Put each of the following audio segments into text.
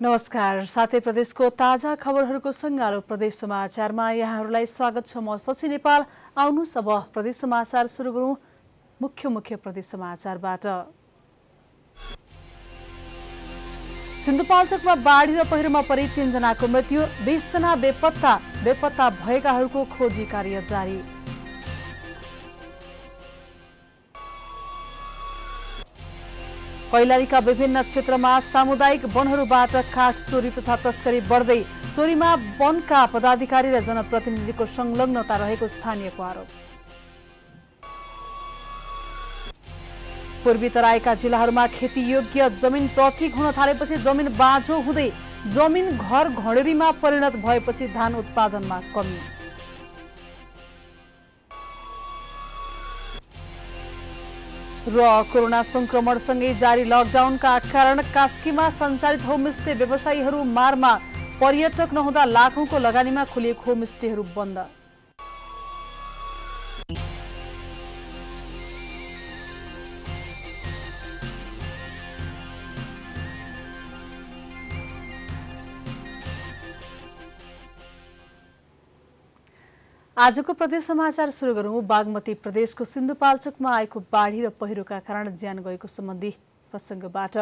नमस्कार। साथै प्रदेशको ताजा खबरहरूको सङ्गालो प्रदेश समाचारमा यहाँहरूलाई स्वागत छ। म शशि नेपाल। आउनुहोस् अब प्रदेश समाचार सुरु गरौँ। मुख्य प्रदेश समाचारबाट। सिन्धुपाल्चोकमा बाढी र पहिरोमा परि 3 जनाको मृत्यु, 20 जना बेपत्ता भएकाहरूको खोजी कार्य जारी। कैलालीका विभिन्न क्षेत्रमा सामुदायिक वनहरूबाट काठ चोरी तथा तस्करी बढ्दै, चोरीमा वनका पदाधिकारी र जनप्रतिनिधिको संलग्नता रहेको स्थानीयको आरोप। पूर्वी तराईका जिल्लाहरूमा खेतीयोग्य जमिन प्रतीक हुन थालेपछि जमिन बाँझो हुँदै जमिन घर घडेरीमा परिणत भएपछि धान उत्पादनमा कमी। र कोरोना संक्रमणसँगै जारी लकडाउनका कारण कास्कीमा सञ्चालित होमस्टे व्यवसायीहरू मारमा, पर्यटक नहुँदा लाखौंको लगानीमा खोलिएको होमस्टेहरू बन्द। आजको प्रदेश समाचार सुरु गरौँ। बागमती प्रदेशको सिन्धुपाल्चोकमा आएको बाढी र पहिरोका कारण ज्यान गएको सम्बन्धी प्रसङ्गबाट।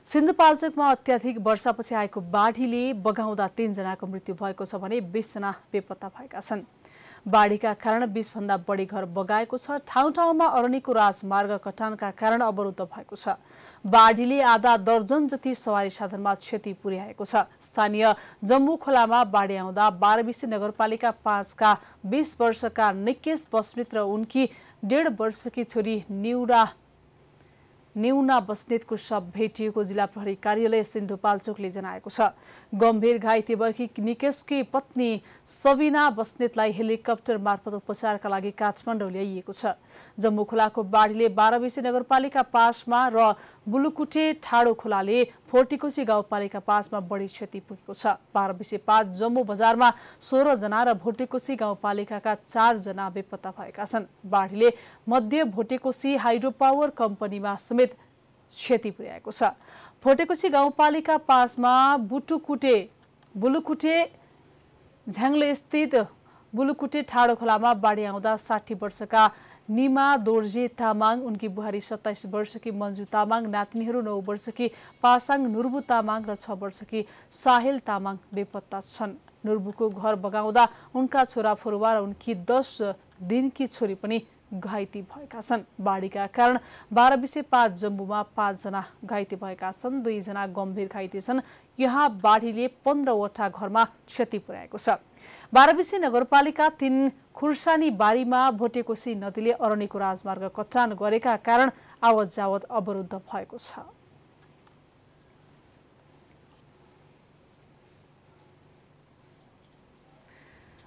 सिन्धुपाल्चोकमा अत्याधिक वर्षापछि आएको बाढीले बगाउँदा 3 जनाको मृत्यु भएको छ भने 20 जना बेपत्ता भएका छन्। बाढीका कारण 20 भन्दा बढी घर बगाएको छ। ठाउँ ठाउँमा अरनिको राजमार्ग कटानका कारण अवरुद्ध भएको छ। बाढीले आधा दर्जन जति सवारी साधनमा क्षति पुर्याएको छ। स्थानीय जम्बू खोलामा बाढी आउँदा 12 नगरपालिका 5 का 20 वर्षका निकेश बस्नेत र उनकी 1.5 वर्षकी छोरी नेउना बस्नेतको शव भेटिएको जिल्ला प्रहरी कार्यालय सिन्धुपाल्चोकले जनाएको छ। गम्भीर घाइते भएकी निकेशकी पत्नी सबिना बस्नेतलाई हेलिकप्टर मार्फत उपचारका लागि काठमाडौँ ल्याइएको छ। जम्बू खोलाको बाढीले 12 नगरपालिका 5 मा र बुलुकुटे ठाडो खोलाले फोर्टिकोशी गाउँपालिका 5 मा बढी क्षति पुगेको छ। 12 5 जम्बू बजारमा 16 जना र भोटेकोशी गाउँपालिकाका 4 जना बेपत्ता भएका छन्। बाढीले मध्य भोटेकोशी हाइड्रो पावर कम्पनीमा समेत क्षति पुर्याएको छ। भोटेकोशी गाउँपालिका 5 मा बुलुकुटे झ्याङ्ले स्थित बुलुकुटे ठाडो खोलामा बाढी आउँदा 60 वर्षका निमा दोर्जे तामाङ, उनकी बुहारी 27 वर्षकी मन्जु तामाङ, नातिनीहरू 9 वर्षकी पासाङ नुर्बु तामाङ र 6 वर्षकी साहेल तामाङ बेपत्ता छन्। नुर्बुको घर बगाउँदा उनका छोरा फरुवा र उनकी 10 दिनकी छोरी पनि घाइते भएका छन्। बाढीका कारण 12 5 जम्बूमा 5 जना घाइते भएका छन्, 2 जना गम्भीर घाइते छन्। यहाँ बाढीले 15 वटा घरमा क्षति पुर्याएको छ। 12 नगरपालिका 3 खुर्सानी बारीमा भोटेकोशी नदीले अरनिको राजमार्ग कटान गरेका कारण आवत जावत अवरुद्ध भएको छ।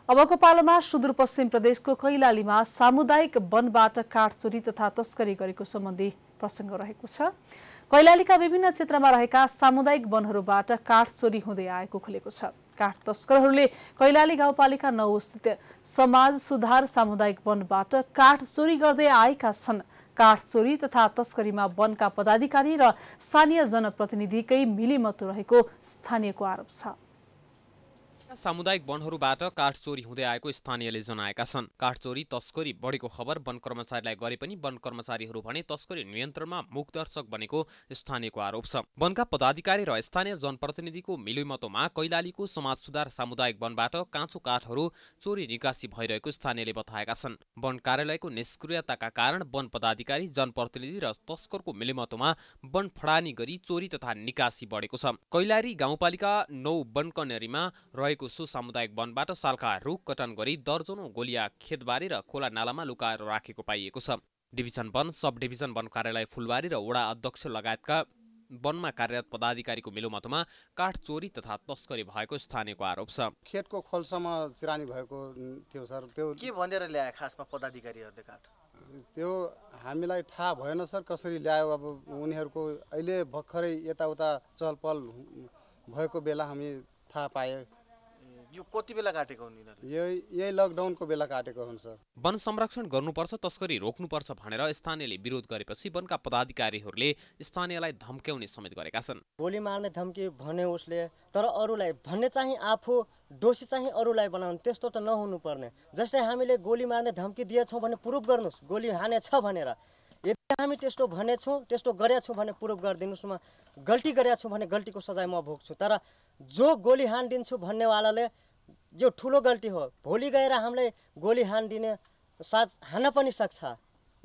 अबको पालोमा सुदूरपश्चिम प्रदेशको कैलालीमा सामुदायिक वनबाट काठ चोरी तथा तस्करी गरेको सम्बन्धी प्रसङ्ग रहेको छ। कैलालीका विभिन्न क्षेत्रमा रहेका सामुदायिक वनहरूबाट काठ चोरी हुँदै आएको खुलेको छ। काठ तस्करहरूले कैलाली गाउँपालिका 9 स्थित समाज सुधार सामुदायिक वनबाट काठ चोरी गर्दै आएका छन्। काठ चोरी तथा तस्करीमा वनका पदाधिकारी र स्थानीय जनप्रतिनिधिकै मिलिमतो रहेको स्थानीयको आरोप छ। सामुदायिक वनहरूबाट काठ चोरी हुँदै आएको स्थानीयले जनाएका छन्। काठ चोरी तस्करी बढेको खबर वन कर्मचारीलाई गरे पनि वन कर्मचारीहरू भने तस्करी नियन्त्रणमा मुखदर्शक बनेको स्थानीयको आरोप छ। वनका पदाधिकारी र स्थानीय जनप्रतिनिधिको मिलिमतोमा कैलालीको समाज सुधार सामुदायिक वनबाट काँचो काठहरू चोरी निकासी भइरहेको स्थानीयले बताएका छन्। वन कार्यालयको निष्क्रियताका कारण वन पदाधिकारी, जनप्रतिनिधि र तस्करको मिलिमतोमा वन फडानी गरी चोरी तथा निकासी बढेको छ। कैलाली गाउँपालिका 9 वनकन्यरीमा रहेको सो सामुदायिक वनबाट सालका रुख कटान गरी दर्जनौं गोलिया खेतबारी र खोला नालामा लुकाएर राखेको पाइएको छ। डिभिजन वन, सब डिभिजन वन कार्यालय फुलबारी र वडा अध्यक्ष लगायतका वनमा कार्यरत पदाधिकारीको मिलोमतोमा काठ चोरी तथा तस्करी भएको स्थानीयको आरोप छ। खेतको खोलसम्म चिरानी भएको थियो सर। त्यो के भनेर ल्याए खासमा पदाधिकारीहरूले काठ? त्यो हामीलाई थाहा भएन सर कसरी ल्यायो। अब उनीहरूको अहिले भर्खरै यताउता चहलपहल भएको बेला हामी थाहा पाए। यो कति बेला काटेको हुन् यिनीहरूले? यही लकडाउनको बेला काटेको हुन् सर। वन संरक्षण गर्नुपर्छ, तस्करी रोक्नुपर्छ भनेर स्थानीयले विरोध गरेपछि वनका पदाधिकारीहरूले स्थानीयलाई धम्क्याउने समेत गरेका छन्। गोली मार्ने धम्की भने उसले, तर अरूलाई भन्ने चाहिँ आफू दोषी चाहिँ अरूलाई बनाउनु, त्यस्तो त नहुनु पर्ने। जस्तै हामीले गोली मार्ने धम्की दिएछौँ भने प्रुफ गर्नुहोस्, गोली हानेछ भनेर। यदि हामी त्यस्तो भनेछौँ, त्यस्तो गरेछौँ भने प्रुफ गरिदिनुहोस्, म गल्ती गरेछौँ भने गल्तीको सजाय म भोग्छु। तर जो गोली हानिदिन्छु भन्नेवालाले यो ठुलो गल्ती हो। भोलि गएर हामीलाई गोली हानिदिने साथ हान्न पनि सक्छ।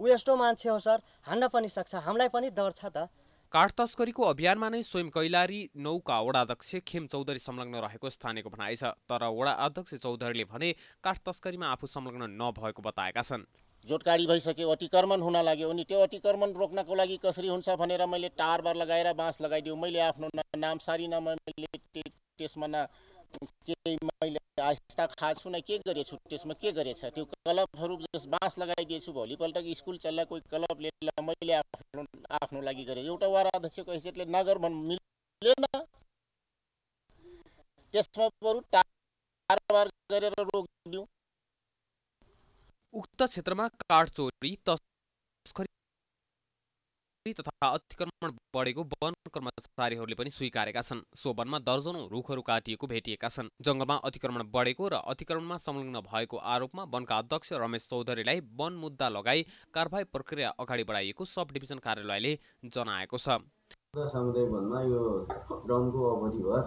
ऊ यस्तो मान्छे हो सर, हान्न पनि सक्छ, हामीलाई पनि डर छ त। काठ तस्करीको अभियानमा नै स्वयं कैलाली 9 का वडा अध्यक्ष खेम चौधरी संलग्न रहेको स्थानीयको भनाइ छ। तर वडा अध्यक्ष चौधरीले भने काठ तस्करीमा आफू संलग्न नभएको बताएका छन्। जोटकाडी भइसक्यो, अतिक्रमण हुन लाग्यो, अनि त्यो अतिक्रमण रोक्नको लागि कसरी हुन्छ भनेर मैले टारबार लगाएर बाँस लगाइदिउँ। मैले आफ्नो नाम सारिन, मैले त्यसमा न केही मैले आस्था खाएको छु न के गरेछु, त्यसमा के गरेछ त्यो क्लबहरू जस बाँस लगाइदिएछु। भोलिपल्ट स्कुल चल्ला कोही क्लब लिएर मैले आफ्नो लागि गरेँ। एउटा वडा अध्यक्षको हैसियतले नगर मिलेन, त्यसमा बरु टारबार गरेर रोकिदिउँ। उक्त क्षेत्रमा काठ चोरी, तस्करी तथा अतिक्रमण बढेको वन कर्मचारीहरूले पनि स्वीकारेका छन्। सो वनमा दर्जनौं रुखहरू काटिएको भेटिएका छन्। जंगलमा अतिक्रमण बढेको र अतिक्रमणमा संलग्न भएको आरोपमा वनका अध्यक्ष रमेश चौधरीलाई वन मुद्दा लगाई कारबाही प्रक्रिया अगाडि बढाइएको सब डिभिजन कार्यालयले जनाएको छ। सामुदायिक वनमा यो लकडाउनको अवधिभर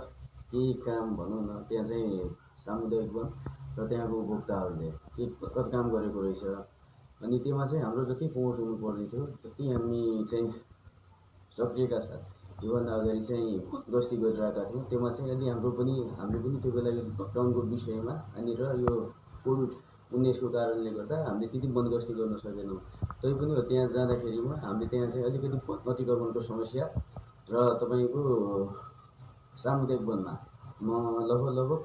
केही काम भनौँ न, त्यहाँ चाहिँ सामुदायिक वन र त्यहाँको उपभोक्ताहरूले के कति काम गरेको रहेछ। अनि त्यसमा चाहिँ हाम्रो जति पहुँच हुनुपर्ने थियो त्यति हामी चाहिँ सक्रियका साथ योभन्दा अगाडि चाहिँ गस्ती गरिरहेका थियौँ। त्यसमा चाहिँ यदि हामीले पनि त्यो बेला यो लकडाउनको विषयमा अनि र यो कोभिड-19को कारणले गर्दा हामीले त्यति बन्दोबस्ती गर्न सकेनौँ। तैपनि त्यहाँ जाँदाखेरिमा हामीले त्यहाँ चाहिँ अलिकति अतिक्रमणको समस्या र तपाईँको सामुदायिक वनमा लगभग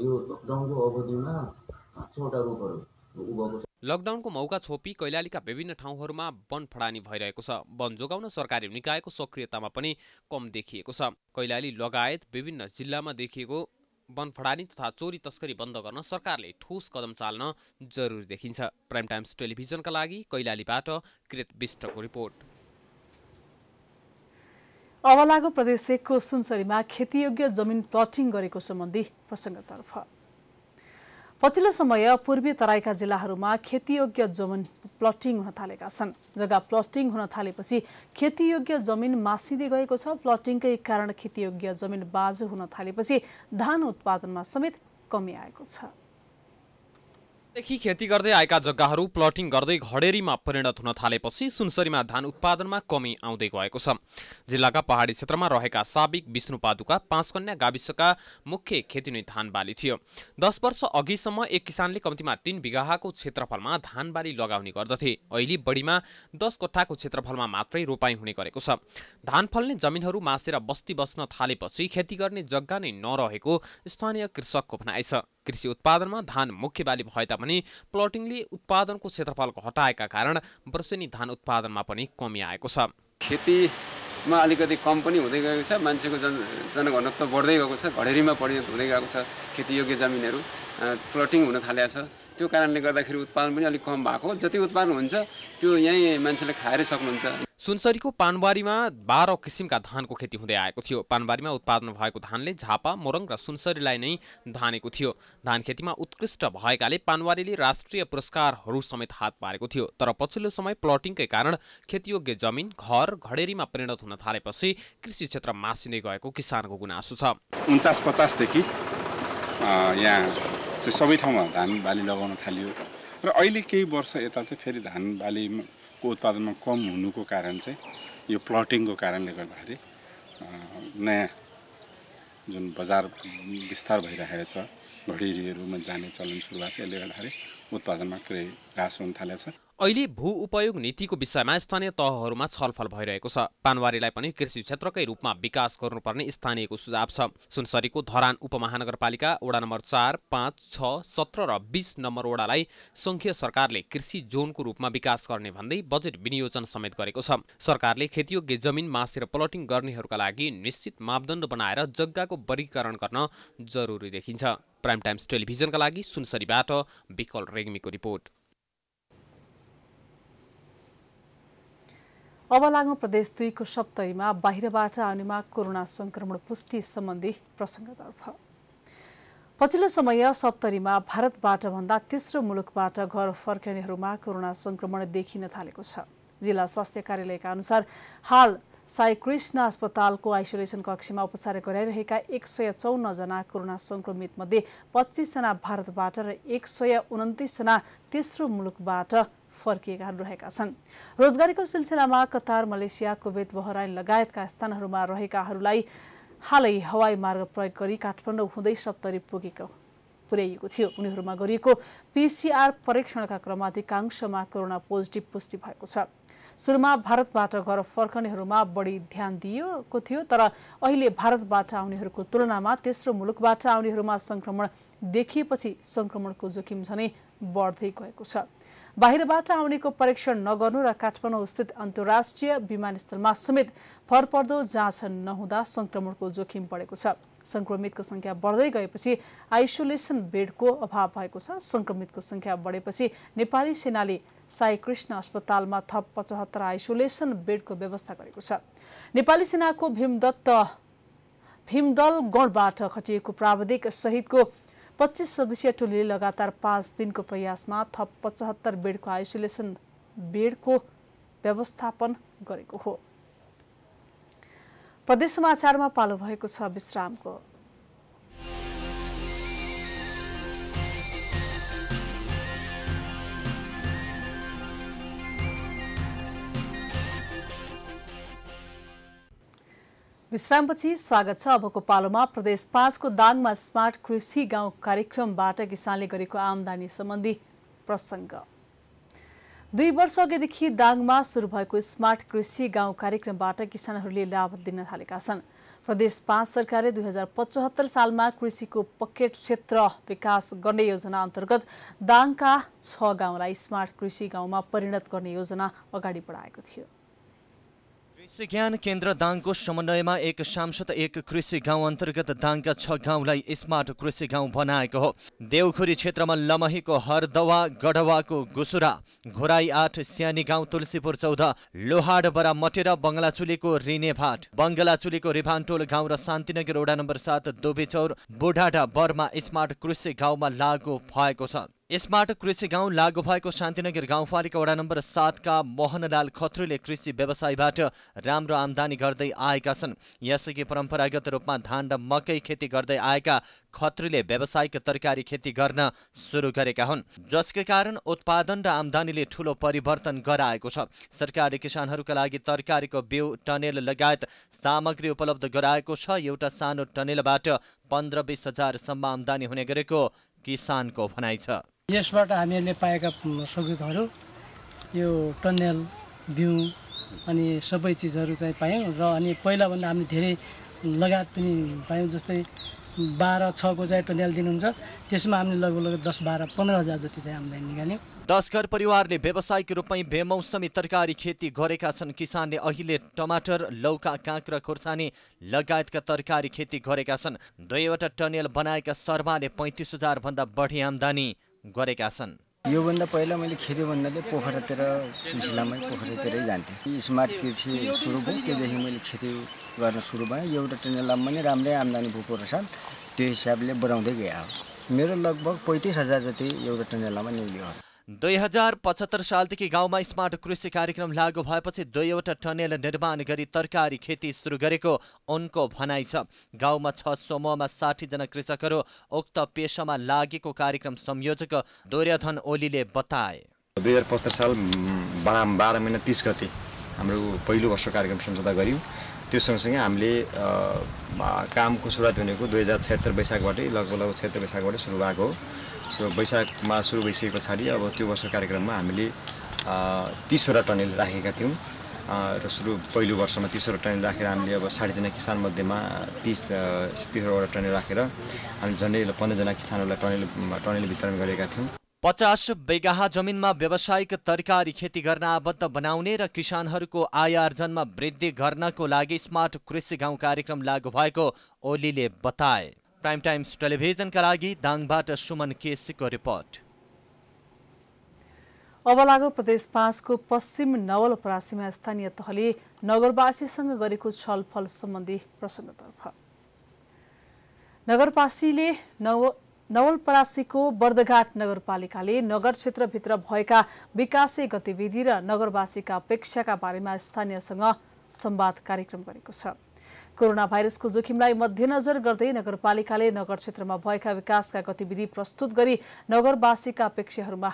यो लकडाउनको अवधिमा 5वटा रुखहरू उभेको छ। लकडाउनको मौका छोपी कैलालीका विभिन्न ठाउँहरूमा वन फडानी भइरहेको छ। वन जोगाउन सरकारी निकायको सक्रियतामा पनि कम देखिएको छ। कैलाली लगायत विभिन्न जिल्लामा देखिएको वन फडानी तथा चोरी तस्करी बन्द गर्न सरकारले ठोस कदम चाल्न जरुरी देखिन्छ। प्राइम टाइम्स टेलिभिजनका लागि कैलालीबाट कृत विष्टको रिपोर्ट। अब लागु प्रदेश 1 को सुनसरीमा खेतीयोग्य जमिन प्लटिङ गरेको सम्बन्धी प्रसङ्गतर्फ। पछिल्लो समय पूर्वी तराईका जिल्लाहरूमा खेतीयोग्य जमिन प्लटिङ हुन थालेका छन्। जग्गा प्लटिङ हुन थालेपछि खेतीयोग्य जमिन मासिँदै गएको छ। प्लटिङकै कारण खेतीयोग्य जमिन बाँझो हुन थालेपछि धान उत्पादनमा समेत कमी आएको छ। देखि खेती गर्दै आएका जग्गाहरू प्लटिङ गर्दै घडेरीमा परिणत हुन थालेपछि सुनसरीमा धान उत्पादनमा कमी आउँदै गएको छ। जिल्लाका पहाडी क्षेत्रमा रहेका साबिक विष्णुपादुका 5 कन्या गाविसका मुख्य खेती नै धान बाली थियो। 10 वर्ष अघिसम्म एक किसानले कम्तीमा 3 बिघाको क्षेत्रफलमा धान बाली लगाउने गर्दथे। अहिले बढीमा 10 कट्ठाको क्षेत्रफलमा मात्रै रोपाई हुने गरेको छ। धान फल्ने जमिनहरू मासेर बस्ती बस्न थालेपछि खेती गर्ने जग्गा नै नरहेको स्थानीय कृषकको भनाइ छ। कृषि उत्पादनमा धान मुख्य बाली भए तापनि प्लटिङले उत्पादनको क्षेत्रफल घटाएका कारण वर्षेनी धान उत्पादनमा पनि कमी आएको छ। खेतीमा अलिकति कम पनि हुँदै गएको छ। मान्छेको जनघनत्व बढ्दै गएको छ। घडेरीमा परिणत हुँदै गएको छ। खेतीयोग्य जमिनहरू प्लटिङ हुन थालेको छ। त्यो कारणले गर्दाखेरि उत्पादन पनि अलिक कम भएको। जति उत्पादन हुन्छ त्यो यहीँ मान्छेले खाएरै सक्नुहुन्छ। सुनसरीको पानबारीमा 12 किसिमका धानको खेती हुँदै आएको थियो। पानबारीमा उत्पादन भएको धानले झापा, मोरङ र सुनसरीलाई नै धानेको थियो। धान खेतीमा उत्कृष्ट भएकाले पानबारीले राष्ट्रिय पुरस्कारहरू समेत हात पारेको थियो। तर पछिल्लो समय प्लटिङकै कारण खेतीयोग्य जमिन घर घडेरीमा परिणत हुन थालेपछि कृषि क्षेत्र मासिँदै गएको किसानको गुनासो छ। 49-50 देखि यहाँ चाहिँ सबै ठाउँमा धान बाली लगाउन थालियो र अहिले केही वर्ष यता चाहिँ फेरि धान बालीको उत्पादनमा कम हुनुको कारण चाहिँ यो प्लटिङको कारणले गर्दाखेरि नयाँ जुन बजार विस्तार भइरहेको छ, घडेरीहरूमा जाने चलन सुरु भएको छ। यसले गर्दाखेरि उत्पादनमा केही ह्रास हुन थालेको छ। अहिले भू उपयोग नीतिको विषयमा स्थानीय तहहरूमा छलफल भइरहेको छ। पानबारीलाई पनि कृषि क्षेत्रकै रूपमा विकास गर्नुपर्ने स्थानीयको सुझाव छ। सुनसरीको धरान उपमहानगरपालिका वडा नम्बर 4, 5, 6, 17 र 20 नम्बर वडालाई संघीय सरकारले कृषि जोनको रूपमा विकास गर्ने भन्दै बजेट विनियोजन समेत गरेको छ। सरकारले खेतीयोग्य जमिन मासेर प्लटिङ गर्नेहरूका लागि निश्चित मापदण्ड बनाएर जग्गाको वर्गीकरण गर्न जरुरी देखिन्छ। प्राइम टाइम्स टेलिभिजनका लागि सुनसरीबाट विकल रेग्मीको रिपोर्ट। अब लागौं प्रदेश 2 को सप्तरीमा बाहिरबाट आउनेमा कोरोना संक्रमण पुष्टि सम्बन्धी प्रसङ्गतर्फ। पछिल्लो समय सप्तरीमा भारतबाट भन्दा तेस्रो मुलुकबाट घर फर्किनेहरूमा कोरोना संक्रमण देखिन थालेको छ। जिल्ला स्वास्थ्य कार्यालयका अनुसार हाल साईकृष्ण अस्पतालको आइसोलेसन कक्षमा उपचार गराइरहेका 154 जना कोरोना संक्रमित मध्ये 25 जना भारतबाट र 129 जना तेस्रो मुलुकबाट फर्किएका रहेका छन्। रोजगारीको सिलसिलामा कतार, मलेसिया, कुवेत, बहराइन लगायतका स्थानहरूमा रहेकाहरूलाई हालै हवाई मार्ग प्रयोग गरी काठमाडौँ हुँदै सप्तरी पुर्याइएको थियो। उनीहरूमा गरिएको PCR परीक्षणका क्रममा अधिकांशमा कोरोना पोजिटिभ पुष्टि भएको छ। सुरुमा भारतबाट घर फर्कनेहरूमा बढी ध्यान दिइएको थियो, तर अहिले भारतबाट आउनेहरूको तुलनामा तेस्रो मुलुकबाट आउनेहरूमा संक्रमण देखिएपछि संक्रमणको जोखिम झनै बढ्दै गएको छ। बाहिरबाट आउनेको परीक्षण नगर्नु र काठमाडौँ स्थित अन्तर्राष्ट्रिय विमानस्थलमा समेत भरपर्दो जाँच नहुँदा संक्रमणको जोखिम बढेको छ। संक्रमितको संख्या बढ्दै गएपछि आइसोलेसन बेडको अभाव भएको छ। संक्रमितको संख्या बढेपछि नेपाली सेनाले साईकृष्ण अस्पतालमा थप 75 आइसोलेसन बेडको व्यवस्था गरेको छ। नेपाली सेनाको भीमदल गणबाट खटिएको प्राविधिक सहितको 25 सदस्यीय टोलीले लगातार 5 दिनको प्रयासमा थप 75 बेडको आइसोलेसन बेडको व्यवस्थापन गरेको हो। प्रदेश समाचारमा पालो भएको छ विश्रामको। विश्रामपछि स्वागत छ। अबको पालोमा प्रदेश 5 को दाङमा स्मार्ट कृषि गाउँ कार्यक्रमबाट किसानले गरेको आमदानी सम्बन्धी प्रसङ्ग। 2 वर्ष अघिदेखि दाङमा सुरु भएको स्मार्ट कृषि गाउँ कार्यक्रमबाट किसानहरूले लाभ लिन थालेका छन्। प्रदेश 5 सरकारले 2075 सालमा कृषिको पकेट क्षेत्र विकास गर्ने योजना अन्तर्गत दाङका 6 गाउँलाई स्मार्ट कृषि गाउँमा परिणत गर्ने योजना अगाडि बढाएको थियो। कृषि ज्ञान केन्द्र दाङको समन्वयमा एक सांसद एक कृषि गाउँ अन्तर्गत दाङका 6 गाउँलाई स्मार्ट कृषि गाउँ बनाएको हो। देउखुरी क्षेत्रमा लमहीको हरदवा, गढवाको गुसुरा, घोराई 8, स्यानी गाउँ तुलसीपुर 14, लोहाडबरा मटेरा, बङ्गलाचुलीको रिनेभाट, बङ्गलाचुलीको रिभान्टोल गाउँ र शान्तिनगर वडा नम्बर 7 दोबीचौर बुढाडा बरमा स्मार्ट कृषि गाउँमा लागू भएको छ। स्मार्ट कृषि गाउँ लागू भएको शान्तिनगर गाउँपालिका वडा नम्बर 7 का मोहनलाल खत्रीले कृषि व्यवसायबाट राम्रो आमदानी गर्दै आएका छन्। यसअघि परम्परागत रूपमा धान र मकै खेती गर्दै आएका खत्रीले व्यावसायिक तरकारी खेती गर्न सुरु गरेका हुन्, जसका कारण उत्पादन र आमदानीले ठूलो परिवर्तन गराएको छ। सरकारले किसानहरूका लागि तरकारीको बिउ, टनेल लगायत सामग्री उपलब्ध गराएको छ। एउटा सानो टनेलबाट 15-20 हजार सम्म आमदानी हुने गरेको किसानको भनाइ छ। यसबाट हामीहरूले पाएका सहुलियतहरू यो टन्नेल, बिउ अनि सबै चिजहरू चाहिँ पायौँ र अनि पहिलाभन्दा हामीले धेरै लगायत पनि पायौँ। जस्तै 12-6 को चाहिँ टन्नेल दिनुहुन्छ, त्यसमा हामीले लगभग 10-12-15 हजार जति चाहिँ आमदानी निकाल्यौँ। 10 घर परिवारले व्यावसायिक रूपमै बेमौसमी तरकारी खेती गरेका छन्। किसानले अहिले टमाटर, लौका, काँक्रा, खुर्सानी लगायतका तरकारी खेती गरेका छन्। 2वटा टनेल बनाएका शर्माले 35 हजार भन्दा बढी आमदानी गरेका छन्। योभन्दा पहिला मैले खेती भन्नाले पोखरातिर सिलसिलामै पोखरातिरै जान्थेँ। स्मार्ट कृषि सुरु भयो, त्योदेखि मैले खेती गर्न सुरु भएँ। एउटा टनेलमा पनि राम्रै आमदानी भएको रहेछ, त्यो हिसाबले बढाउँदै गयो। मेरो लगभग 35 हजार जति एउटा टनेलमा निक्ल्यो। 2075 सालदेखि गाउँमा स्मार्ट कृषि कार्यक्रम लागू भएपछि 2वटा टनेल निर्माण गरी तरकारी खेती सुरु गरेको उनको भनाइ छ। गाउँमा 6 समूहमा 60 जना कृषकहरू उक्त पेशामा लागेको कार्यक्रम संयोजक दुर्योधन ओलीले बताए। 2075 साल 12 महिना 30 गते हाम्रो पहिलो वर्ष कार्यक्रम सम्झौता गऱ्यौँ। त्यो सँगसँगै हामीले कामको सुरुवात भनेको 2076 वैशाखबाटै लगभग 76 वैशाखबाटै सुरु भएको हो। वैशाखमा सुरु भइसके पछाडि अब त्यो वर्ष कार्यक्रममा हामीले 30वटा टनेल राखेका थियौँ र पहिलो वर्षमा 30वटा टनेल राखेर हामीले अब 60 जना किसान मध्येमा 30वटा टनेल राखेर हामी झन्डै 15 जना किसानहरूलाई टनेल वितरण गरेका थियौँ। 50 बिघा जमिनमा व्यावसायिक तरकारी खेती गर्न आबद्ध बनाउने र किसानहरूको आय आर्जनमा वृद्धि गर्नको लागि स्मार्ट कृषि गाउँ कार्यक्रम लागू भएको ओलीले बताए। प्राइम टाइम्स टेलिभिजनका लागि दाङबाट सुमन केसीको रिपोर्ट। अब लागु प्रदेश 5 को पश्चिम नवलपरासीमा स्थानीय तहले नगरवासीसँग गरेको छलफल सम्बन्धी प्रसङ्गतर्फ। नगरवासीले नवलपरासीको बर्दघाट नगरपालिकाले नगर क्षेत्रभित्र भएका विकासे गतिविधि र नगरवासीका अपेक्षाका बारेमा स्थानीयसँग संवाद कार्यक्रम गरेको छ। कोरोना भाइरसको जोखिमलाई मध्यनजर गर्दै नगरपालिकाले नगर क्षेत्रमा भएका विकासका गतिविधि प्रस्तुत गरी नगरवासीका अपेक्षाहरूमा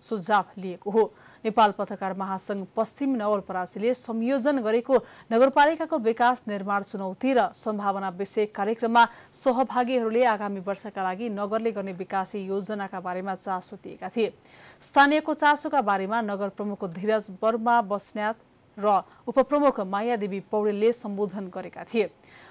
सुझाव लिएको हो। नेपाल पत्रकार महासंघ पश्चिम नवलपरासीले संयोजन गरेको नगरपालिकाको विकास निर्माण चुनौती र सम्भावना विषयक कार्यक्रममा सहभागीहरूले आगामी वर्षका लागि नगरले गर्ने विकास योजनाका बारेमा चासो दिएका थिए। स्थानीयको चासोका बारेमा नगर प्रमुख धीरज वर्मा बस्न्यात र उपप्रमुख मायादेवी पौडेलले सम्बोधन गरेका थिए।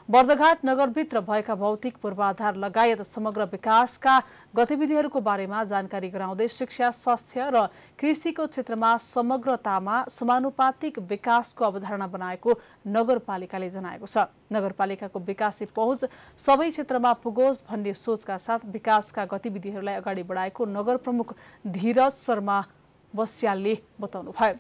बर्दघाट नगरभित्र भएका भौतिक पूर्वाधार लगायत समग्र विकासका गतिविधिहरूको बारेमा जानकारी गराउँदै शिक्षा, स्वास्थ्य र कृषिको क्षेत्रमा समग्रतामा समानुपातिक विकासको अवधारणा बनाएको नगरपालिकाले जनाएको छ। नगरपालिकाको विकासे पहुँच सबै क्षेत्रमा पुगोस् भन्ने सोचका साथ विकासका गतिविधिहरूलाई अगाडि बढाएको नगर प्रमुख धीरज शर्मा बस्यालले बताउनुभयो।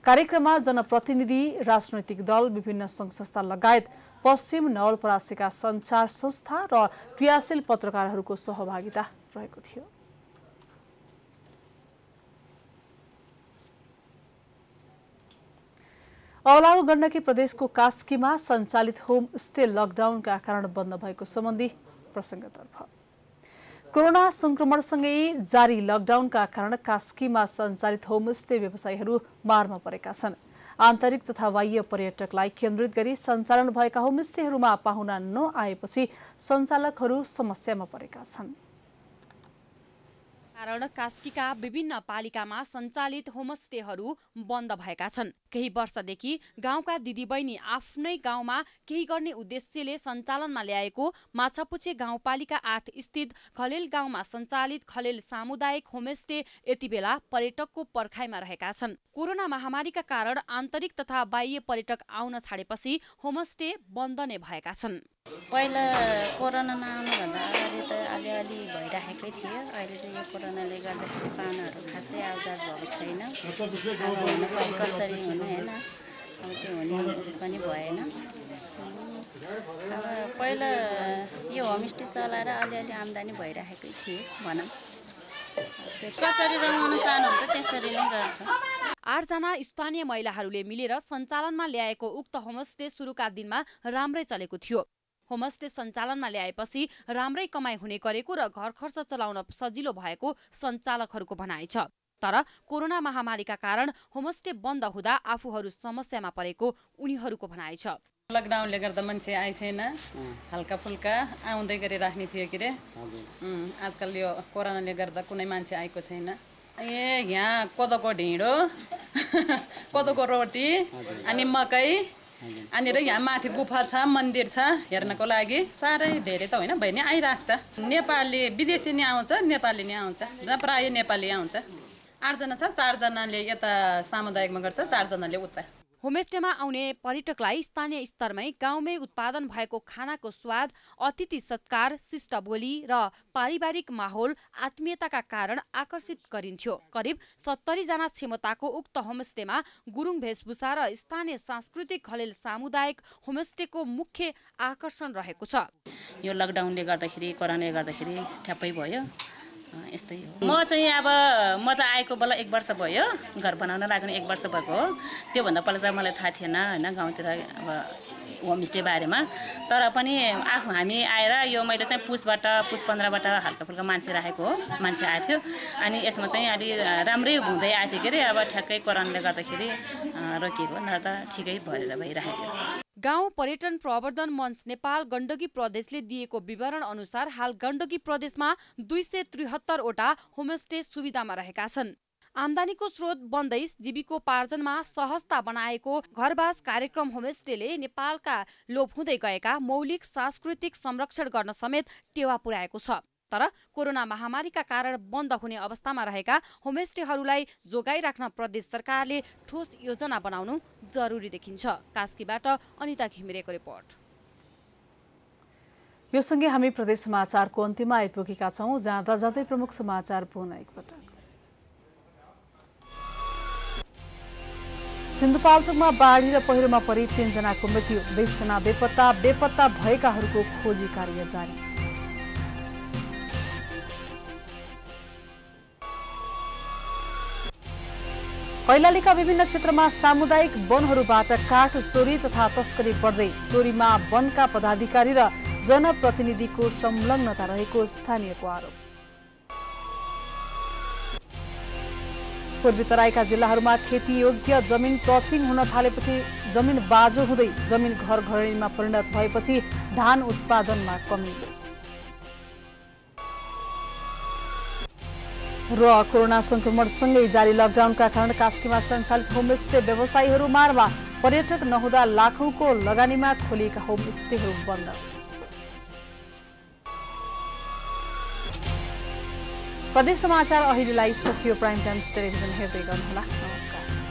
कार्यक्रममा जनप्रतिनिधि, राजनैतिक दल, विभिन्न सङ्घ संस्था लगायत पश्चिम नवलपरासीका सञ्चार संस्था र क्रियाशील पत्रकारहरूको सहभागिता रहेको थियो। औलाउ गण्डकी प्रदेशको कास्कीमा सञ्चालित होम स्टे लकडाउनका कारण बन्द भएको सम्बन्धी प्रसङ्गतर्फ। कोरोना संक्रमणसँगै जारी लकडाउनका कारण कास्कीमा सञ्चालित होमस्टे व्यवसायीहरू मारमा परेका छन्। आन्तरिक तथा बाह्य पर्यटकलाई केन्द्रित गरी सञ्चालन भएका होमस्टेहरूमा पाहुना नआएपछि सञ्चालकहरू समस्यामा परेका छन्। कारण कास्कीका विभिन्न पालिकामा सञ्चालित होमस्टेहरू बन्द भएका छन्। केही वर्षदेखि गाउँका दिदीबहिनी आफ्नै गाउँमा केही गर्ने उद्देश्यले सञ्चालनमा ल्याएको माछापुच्छे गाउँपालिका 8 स्थित खलेल गाउँमा सञ्चालित खलेल सामुदायिक होमस्टे यति बेला पर्यटकको पर्खाइमा रहेका छन्। कोरोना महामारीका कारण आन्तरिक तथा बाह्य पर्यटक आउन छाडेपछि होमस्टे बन्द नै भएका छन्। पहिला कोरोना नआउनुभन्दा अगाडि त अलिअलि भइराखेकै थियो। अहिले चाहिँ यो कोरोनाले गर्दाखेरि पाहुनाहरू खासै आउजात भएको छैन। अब हुनु कसरी हुनु होइन, अब त्यो हुने उस पनि भएन। अब पहिला यो होमस्टे चलाएर अलिअलि आम्दानी भइराखेकै थियो भनौँ। कसरी रमाउन चाहनुहुन्छ त्यसरी नै गर्छ। 8 जना स्थानीय महिलाहरूले मिलेर सञ्चालनमा ल्याएको उक्त होमस्टे सुरुका दिनमा राम्रै चलेको थियो। होमस्टे सञ्चालनमा ल्याएपछि राम्रै कमाइ हुने गरेको र घर खर्च चलाउन सजिलो भएको सञ्चालकहरूको भनाइ छ। तर कोरोना महामारीका कारण होमस्टे बन्द हुँदा आफूहरू समस्यामा परेको उनीहरूको भनाइ छ। लकडाउनले गर्दा मान्छे आइ छैन, हल्का फुल्का आउँदै गरिराख्ने थियो के अरे। आजकल यो कोरोनाले गर्दा कुनै मान्छे आएको छैन। यहाँ कोदोको ढिँडो, कोदोको रोटी अनि मकै अनि र यहाँ माथि गुफा छ, मन्दिर छ हेर्नको लागि। साह्रै धेरै त होइन, भइ नै आइरहेको छ। नेपाली विदेशी नि आउँछ, नेपाली नि आउँछ, प्रायः नेपाली आउँछ। 8 जना छ, 4 जनाले यता सामुदायिकमा गर्छ, 4 जनाले उता। होमस्टेमा आउने पर्यटकलाई स्थानीय स्तरमै गाउँमै उत्पादन भएको खानाको स्वाद, अतिथि सत्कार, शिष्ट बोली र पारिवारिक माहौल, आत्मीयताका कारण आकर्षित गरिन्थ्यो। करिब 70 जना क्षमताको उक्त होमस्टेमा गुरुङ वेशभूषा र स्थानीय सांस्कृतिक खलेल सामुदायिक होमस्टेको मुख्य आकर्षण रहेको छ। यो लकडाउनले गर्दाखेरि, कोरोनाले गर्दाखेरि ठ्याप्पै भयो, यस्तै हो। म चाहिँ अब म त आएको बेला 1 वर्ष भयो, घर बनाउन लाग्ने 1 वर्ष भएको हो। त्योभन्दा पहिला त मलाई थाहा थिएन होइन गाउँतिर अब होमस्टे बारेमा। तर पनि हामी आएर यो मैले चाहिँ पुस 15बाट हल्का फुल्का मान्छे राखेको हो, मान्छे आएको थियो। अनि यसमा चाहिँ अलि राम्रै हुँदै आएको थियो के अरे। अब ठ्याक्कै कोरोनाले गर्दाखेरि रोकिएको, न त ठिकै भइरहेको थियो। गाउँ पर्यटन प्रवर्धन मञ्च नेपाल गण्डकी प्रदेशले दिएको विवरण अनुसार हाल गण्डकी प्रदेशमा 273 वटा होमस्टे सुविधामा रहेका छन्। आम्दानीको स्रोत बन्दै जीविकोपार्जनमा सहजता बनाएको घरबास कार्यक्रम होमस्टेले नेपालका लोप हुँदै गएका मौलिक सांस्कृतिक संरक्षण गर्न समेत टेवा पुर्याएको छ। तर कोरोना महामारीका कारण बन्द हुने अवस्थामा रहेका होमस्टेहरूलाई जोगाइराख्न प्रदेश सरकारले ठोस योजना बनाउनु जरुरी देखिन्छ। कास्कीबाट अनिता घिमिरेको रिपोर्ट। यो सँगै हामी प्रदेश समाचारको अन्त्यमा आइपुगेका छौं। जाँदा जाँदै प्रमुख समाचार पुनः एकपटक। सिन्धुपाल्चोकमा बाढी र पहिरोमा परि 3 जनाको मृत्यु, 20 जना बेपत्ता भएकाहरूको खोजी कार्य जारी। कैलालीका विभिन्न क्षेत्रमा सामुदायिक वनहरूबाट काठ चोरी तथा तस्करी बढ्दै, चोरीमा वनका पदाधिकारी र जनप्रतिनिधिको संलग्नता रहेको स्थानीयको आरोप। पूर्वी तराईका जिल्लाहरूमा खेती योग्य जमिन प्लटिङ हुन थालेपछि जमिन बाजो हुँदै जमिन घर घरेनीमा परिणत भएपछि धान उत्पादनमा कमी र कोरोना संक्रमणसँगै जारी लकडाउनका कारण कास्कीमा सञ्चालित होमस्टे व्यवसायीहरू मारमा, पर्यटक नहुँदा लाखौंको लगानीमा खोलिएका होमस्टेहरू बन्द। प्रदेश समाचार अहिलेलाई सकियो। प्राइम टाइम्स टेलिभिजन हेर्दै गर्नुहोला। नमस्कार।